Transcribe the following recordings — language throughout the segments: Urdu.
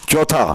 4,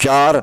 4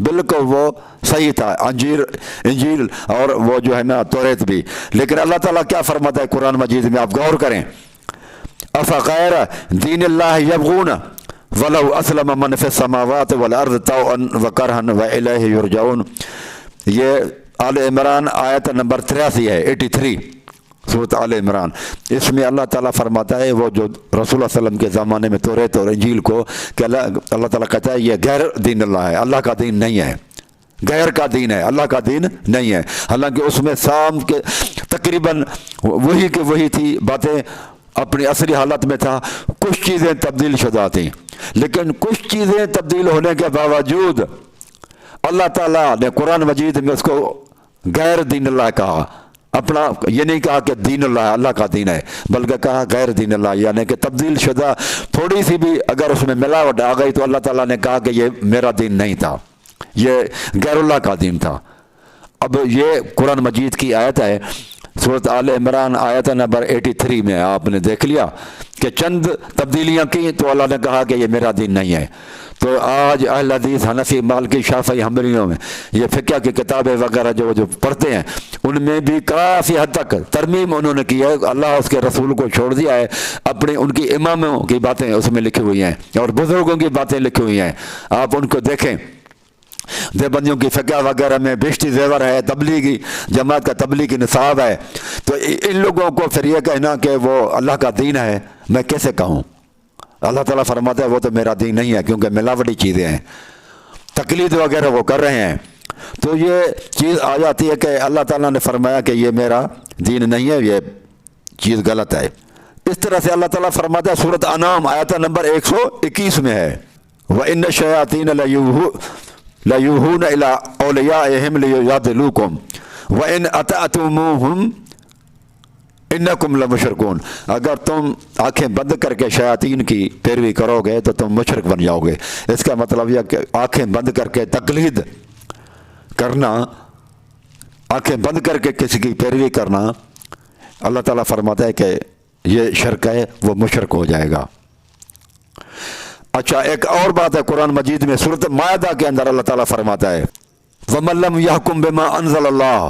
بالکل وہ صحیح تھا، انجیل اور وہ جو ہے نا توریت بھی. لیکن اللہ تعالیٰ کیا فرماتا ہے قرآن مجید میں، آپ غور کریں. افغیر دین اللہ یبغون ولو اسلم من فی السماوات والارض طوعا وکرہا والیہ یرجعون. یہ آل عمران آیت نمبر 83 ہے، 83 سورۃ آل عمران. اس میں اللہ تعالیٰ فرماتا ہے وہ جو رسول اللہ صلی اللہ علیہ وسلم کے زمانے میں توریت اور انجیل کو کہ اللہ تعالیٰ کہتا ہے یہ غیر دین اللہ ہے، اللہ کا دین نہیں ہے، غیر کا دین ہے، اللہ کا دین نہیں ہے. حالانکہ اس میں سام کے تقریباً وہی کہ وہی تھی، باتیں اپنی اصلی حالت میں تھا. کچھ چیزیں تبدیل شدہ تھیں، لیکن کچھ چیزیں تبدیل ہونے کے باوجود اللہ تعالیٰ نے قرآن مجید میں اس کو غیر دین اللہ کہا. اپنا یہ نہیں کہا کہ دین اللہ اللہ کا دین ہے، بلکہ کہا غیر دین اللہ، یعنی کہ تبدیل شدہ تھوڑی سی بھی اگر اس میں ملاوٹ آ گئی تو اللہ تعالیٰ نے کہا کہ یہ میرا دین نہیں تھا، یہ غیر اللہ کا دین تھا. اب یہ قرآن مجید کی آیت ہے، سورۃ آل عمران آیت نمبر 83 میں آپ نے دیکھ لیا کہ چند تبدیلیاں کی تو اللہ نے کہا کہ یہ میرا دین نہیں ہے. تو آج اہل حدیث حنفی مالکی شافعی حنبلیوں میں یہ فقہ کی کتابیں وغیرہ جو پڑھتے ہیں ان میں بھی کافی حد تک ترمیم انہوں نے کی ہے. اللہ اس کے رسول کو چھوڑ دیا ہے، اپنے ان کی اماموں کی باتیں اس میں لکھی ہوئی ہیں اور بزرگوں کی باتیں لکھی ہوئی ہیں. آپ ان کو دیکھیں، دیوبندیوں کی فقہ وغیرہ میں بیشتی زیور ہے، تبلیغی جماعت کا تبلیغی نصاب ہے. تو ان لوگوں کو پھر یہ کہنا کہ وہ اللہ کا دین ہے، میں کیسے کہوں؟ اللہ تعالیٰ فرماتا ہے وہ تو میرا دین نہیں ہے، کیونکہ ملاوٹی چیزیں ہیں، تقلید وغیرہ وہ کر رہے ہیں. تو یہ چیز آ جاتی ہے کہ اللہ تعالیٰ نے فرمایا کہ یہ میرا دین نہیں ہے، یہ چیز غلط ہے. اس طرح سے اللہ تعالیٰ فرماتا ہے سورۃ انعام آیت نمبر 121 میں ہے وَإِنَّ الشَّيَاطِينَ لَيُوحُونَ إِلَىٰ أَوْلِيَائِهِمْ لِيُجَادِلُوكُمْ وَإِنْ أَطَعْتُمُوهُمْ انکم لمشرکون. اگر تم آنکھیں بند کر کے شیاطین کی پیروی کرو گے تو تم مشرک بن جاؤ گے. اس کا مطلب یہ کہ آنکھیں بند کر کے تقلید کرنا، آنکھیں بند کر کے کسی کی پیروی کرنا، اللہ تعالیٰ فرماتا ہے کہ یہ شرک ہے، وہ مشرک ہو جائے گا. اچھا، ایک اور بات ہے قرآن مجید میں سورۃ مائدہ کے اندر اللہ تعالیٰ فرماتا ہے وَمَن لَّمْ يَحْكُم بِمَا أَنزَلَ اللَّهُ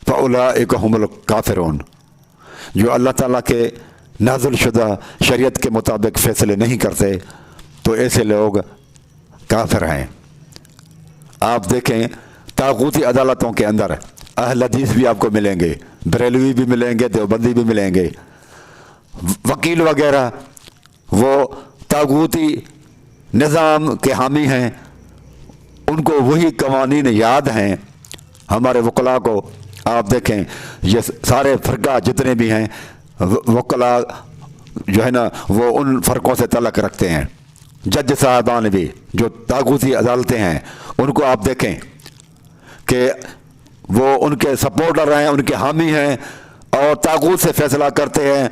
فَأُولَٰئِكَ هُمُ الْكَافِرُونَ. جو اللہ تعالیٰ کے نازل شدہ شریعت کے مطابق فیصلے نہیں کرتے تو ایسے لوگ کافر ہیں. آپ دیکھیں طاغوتی عدالتوں کے اندر اہل حدیث بھی آپ کو ملیں گے، بریلوی بھی ملیں گے، دیوبندی بھی ملیں گے، وکیل وغیرہ وہ طاغوتی نظام کے حامی ہیں. ان کو وہی قوانین یاد ہیں. ہمارے وکلاء کو آپ دیکھیں، یہ سارے فرقہ جتنے بھی ہیں وکلاء جو ہے نا وہ ان فرقوں سے تعلق رکھتے ہیں. جج صاحبان بھی جو طاغوتی عدالتیں ہیں ان کو آپ دیکھیں کہ وہ ان کے سپورٹر ہیں، ان کے حامی ہیں اور طاغوت سے فیصلہ کرتے ہیں.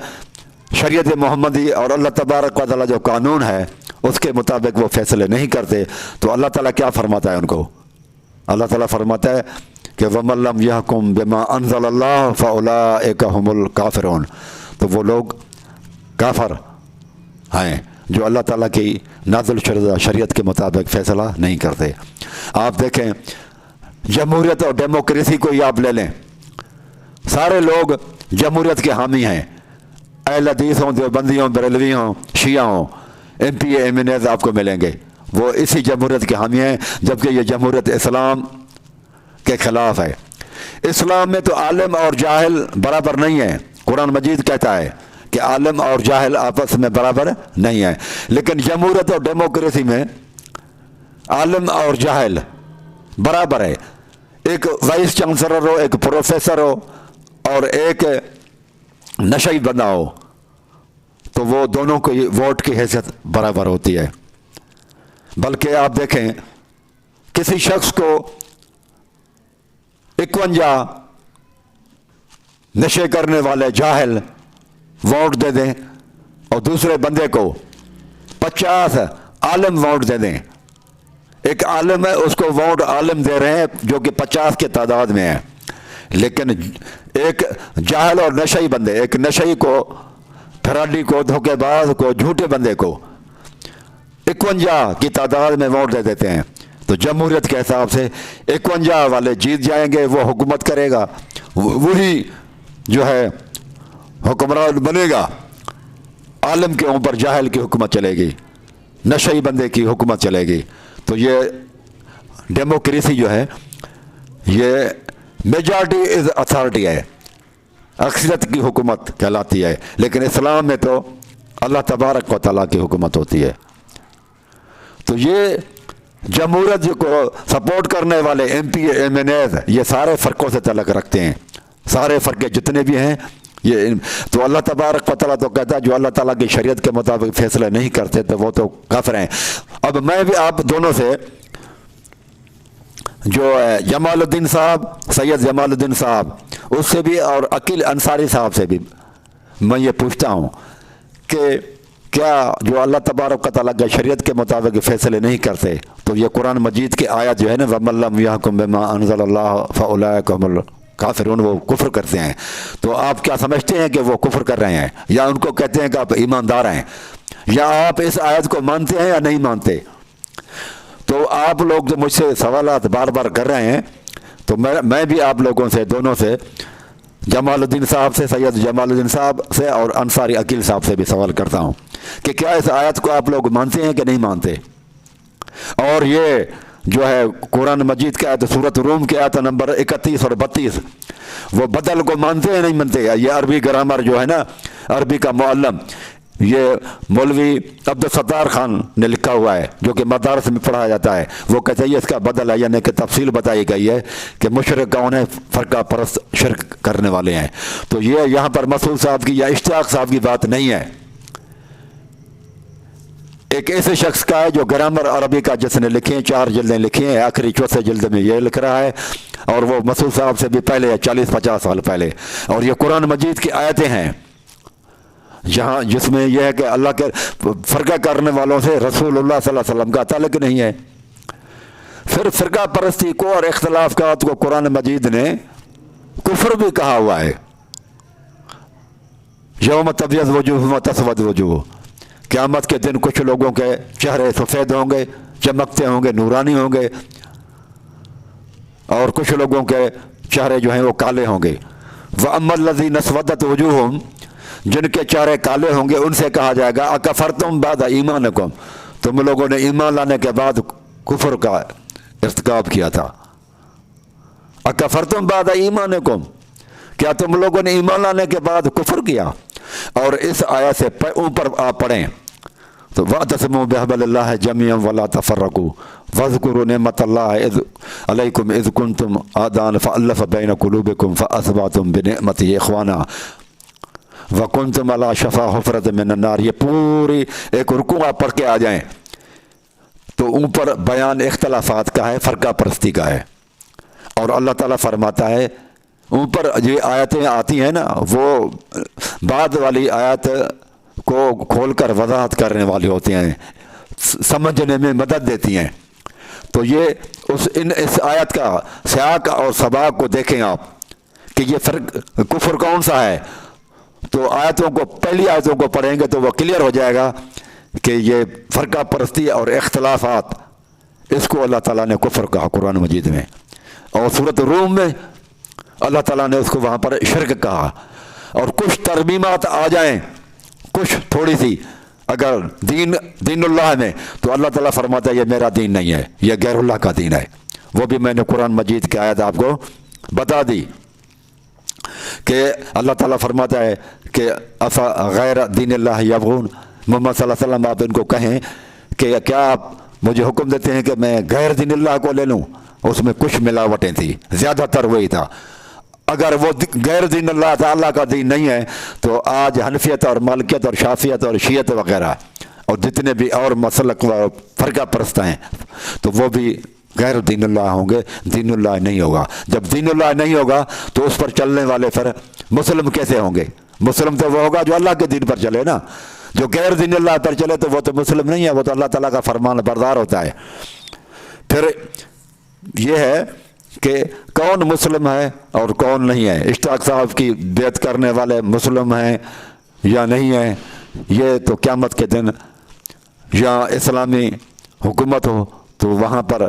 شریعت محمدی اور اللہ تبارک و تعالیٰ جو قانون ہے اس کے مطابق وہ فیصلے نہیں کرتے. تو اللہ تعالیٰ کیا فرماتا ہے ان کو؟ اللہ تعالیٰ فرماتا ہے کہ وَمَن لَّمْ يَحْكُم بِمَا أَنزَلَ اللَّهُ فَأُولَٰئِكَ هُمُ الْكَافِرُونَ. تو وہ لوگ کافر ہیں جو اللہ تعالیٰ کی نازل شدہ شریعت کے مطابق فیصلہ نہیں کرتے. آپ دیکھیں جمہوریت اور ڈیموکریسی کو ہی آپ لے لیں، سارے لوگ جمہوریت کے حامی ہیں، اہل حدیث ہوں، دیوبندی ہوں، بریلوی ہوں، شیعہ ہوں، M P A M N A's آپ کو ملیں گے، وہ اسی جمہوریت کے حامی ہیں. جبکہ یہ جمہوریت اسلام کے خلاف ہے. اسلام میں تو عالم اور جاہل برابر نہیں ہے. قرآن مجید کہتا ہے کہ عالم اور جاہل آپس میں برابر نہیں ہیں، لیکن جمہوریت اور ڈیموکریسی میں عالم اور جاہل برابر ہے. ایک وائس چانسلر ہو، ایک پروفیسر ہو اور ایک نشئی بندہ ہو تو وہ دونوں کو ووٹ کی حیثیت برابر ہوتی ہے. بلکہ آپ دیکھیں کسی شخص کو 51 نشے کرنے والے جاہل ووٹ دے دیں اور دوسرے بندے کو 50 عالم ووٹ دے دیں. ایک عالم ہے، اس کو ووٹ عالم دے رہے ہیں جو کہ 50 کے تعداد میں ہے، لیکن ایک جاہل اور نشئی بندے، ایک نشئی کو، پھراڈی کو، دھوکے باز کو، جھوٹے بندے کو 51 کی تعداد میں ووٹ دے دیتے ہیں. تو جمہوریت کے حساب سے 51 والے جیت جائیں گے، وہ حکومت کرے گا، وہی جو ہے حکمران بنے گا، عالم کے اوپر جاہل کی حکومت چلے گی، نشئی بندے کی حکومت چلے گی۔ تو یہ ڈیموکریسی جو ہے یہ میجارٹی از اتھارٹی ہے، اکثریت کی حکومت کہلاتی ہے، لیکن اسلام میں تو اللہ تبارک و تعالیٰ کی حکومت ہوتی ہے۔ تو یہ جمہوریت کو سپورٹ کرنے والے M P M N A's یہ سارے فرقوں سے تعلق رکھتے ہیں، سارے فرقے جتنے بھی ہیں یہ۔ تو اللہ تبارک و تعالیٰ تو کہتا ہے جو اللہ تعالیٰ کی شریعت کے مطابق فیصلے نہیں کرتے تو وہ تو کافر ہیں۔ اب میں بھی آپ دونوں سے، جو جمال الدین صاحب، سید جمال الدین صاحب، اس سے بھی اور عقیل انصاری صاحب سے بھی میں یہ پوچھتا ہوں کہ کیا جو اللہ تبارک و تعالیٰ کی شریعت کے مطابق فیصلے نہیں کرتے تو یہ قرآن مجید کی آیت جو ہے نا وَمَن لَّمْ يَحْكُم بِمَا أَنزَلَ اللَّهُ فَأُولَٰئِكَ هُمُ الْكَافِرُونَ، وہ کفر کرتے ہیں۔ تو آپ کیا سمجھتے ہیں کہ وہ کفر کر رہے ہیں، یا ان کو کہتے ہیں کہ آپ ایماندار ہیں، یا آپ اس آیت کو مانتے ہیں یا نہیں مانتے؟ تو آپ لوگ جو مجھ سے سوالات بار بار کر رہے ہیں تو میں بھی آپ لوگوں سے، دونوں سے، جمال الدین صاحب سے، سید جمال الدین صاحب سے اور انصاری عقیل صاحب سے بھی سوال کرتا ہوں کہ کیا اس آیت کو آپ لوگ مانتے ہیں کہ نہیں مانتے؟ اور یہ جو ہے قرآن مجید کی آیت سورۃ روم کی آیت نمبر 31 اور 32، وہ بدل کو مانتے ہیں نہیں مانتے؟ یہ عربی گرامر جو ہے نا، عربی کا معلم، یہ مولوی عبدالستار خان نے لکھا ہوا ہے جو کہ مدارس میں پڑھایا جاتا ہے، وہ کہتے ہیں اس کا بدل ہے، یعنی کہ تفصیل بتائی گئی ہے کہ مشرک کون ہے، فرقہ پرست شرک کرنے والے ہیں۔ تو یہ یہاں پر مسعود صاحب کی یا اشتیاق صاحب کی بات نہیں ہے، ایک ایسے شخص کا ہے جو گرامر عربی کا جس نے لکھے ہیں، 4 جلدیں لکھی ہیں، آخری چوتھے جلد میں یہ لکھ رہا ہے، اور وہ مسعود صاحب سے بھی پہلے ہے، 40-50 سال پہلے۔ اور یہ قرآن مجید کی آیتیں ہیں جہاں جس میں یہ ہے کہ اللہ کے فرقہ کرنے والوں سے رسول اللہ صلی اللہ علیہ وسلم کا تعلق نہیں ہے۔ پھر فرقہ پرستی کو اور اختلافات کو قرآن مجید نے کفر بھی کہا ہوا ہے۔ یوم تبیض وجوہ و تسود وجوہ، قیامت کے دن کچھ لوگوں کے چہرے سفید ہوں گے، چمکتے ہوں گے، نورانی ہوں گے، اور کچھ لوگوں کے چہرے جو ہیں وہ کالے ہوں گے۔ وَأَمَّا الَّذِينَ اسْوَدَّتْ وُجُوهُهُمْ، جن کے چہرے کالے ہوں گے ان سے کہا جائے گا اکفرتم بعد ایمانکم، تم لوگوں نے ایمان لانے کے بعد کفر کا ارتکاب کیا تھا۔ اکفرتم بعد ایمانکم، کیا تم لوگوں نے ایمان لانے کے بعد کفر کیا؟ اور اس آیت سے اوپر آپ پڑھیں تو وَاعْتَصِمُوا بِحَبْلِ اللَّهِ جَمِيعًا وَلَا تَفَرَّقُوا وَاذْكُرُوا نِعْمَةَ اللَّهِ عَلَيْكُمْ إِذْ كُنْتُمْ أَعْدَاءً فَأَلَّفَ بَيْنَ قُلُوبِكُمْ فَأَصْبَحْتُمْ بِنِعْمَتِهِ إِخْوَانًا وَكُنْتُمْ عَلَىٰ شَفَا حُفْرَةٍ مِّنَ النَّارِ۔ یہ پوری ایک رکوع آپ پڑھ کے آ جائیں تو اوپر بیان اختلافات کا ہے، فرقہ پرستی کا ہے، اور اللہ تعالیٰ فرماتا ہے اوپر یہ آیتیں آتی ہیں نا وہ بعد والی آیت کو کھول کر وضاحت کرنے والی ہوتی ہیں، سمجھنے میں مدد دیتی ہیں۔ تو یہ اس آیت کا سیاق اور سباق کو دیکھیں آپ کہ یہ کفر کون سا ہے، تو آیتوں کو، پہلی آیتوں کو پڑھیں گے تو وہ کلیئر ہو جائے گا کہ یہ فرقہ پرستی اور اختلافات، اس کو اللہ تعالیٰ نے کفر کہا قرآن مجید میں، اور سورۃ روم میں اللہ تعالیٰ نے اس کو وہاں پر شرک کہا۔ اور کچھ ترمیمات آ جائیں، کچھ تھوڑی سی اگر دین اللہ میں، تو اللہ تعالیٰ فرماتا ہے یہ میرا دین نہیں ہے، یہ غیر اللہ کا دین ہے۔ وہ بھی میں نے قرآن مجید کی آیت آپ کو بتا دی کہ اللہ تعالیٰ فرماتا ہے کہ غیر دین اللہ یبغون، محمد صلی اللہ علیہ وسلم آپ ان کو کہیں کہ کیا آپ مجھے حکم دیتے ہیں کہ میں غیر دین اللہ کو لے لوں؟ اس میں کچھ ملاوٹیں تھیں، زیادہ تر وہی تھا۔ اگر وہ غیر دین اللہ تعالیٰ کا دین نہیں ہے تو آج حنفیت اور مالکیت اور شافیت اور شیعت وغیرہ اور جتنے بھی اور مسلک و فرقہ پرست ہیں تو وہ بھی غیر دین اللہ ہوں گے، دین اللہ نہیں ہوگا۔ جب دین اللہ نہیں ہوگا تو اس پر چلنے والے پھر مسلم کیسے ہوں گے؟ مسلم تو وہ ہوگا جو اللہ کے دین پر چلے نا، جو غیر دین اللہ پر چلے تو وہ تو مسلم نہیں ہے، وہ تو اللہ تعالیٰ کا فرمان بردار ہوتا ہے۔ پھر یہ ہے کہ کون مسلم ہے اور کون نہیں ہے، اشتیاق صاحب کی بیعت کرنے والے مسلم ہیں یا نہیں ہیں، یہ تو قیامت کے دن یا اسلامی حکومت ہو تو وہاں پر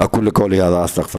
اقول قولی ھذا استغفر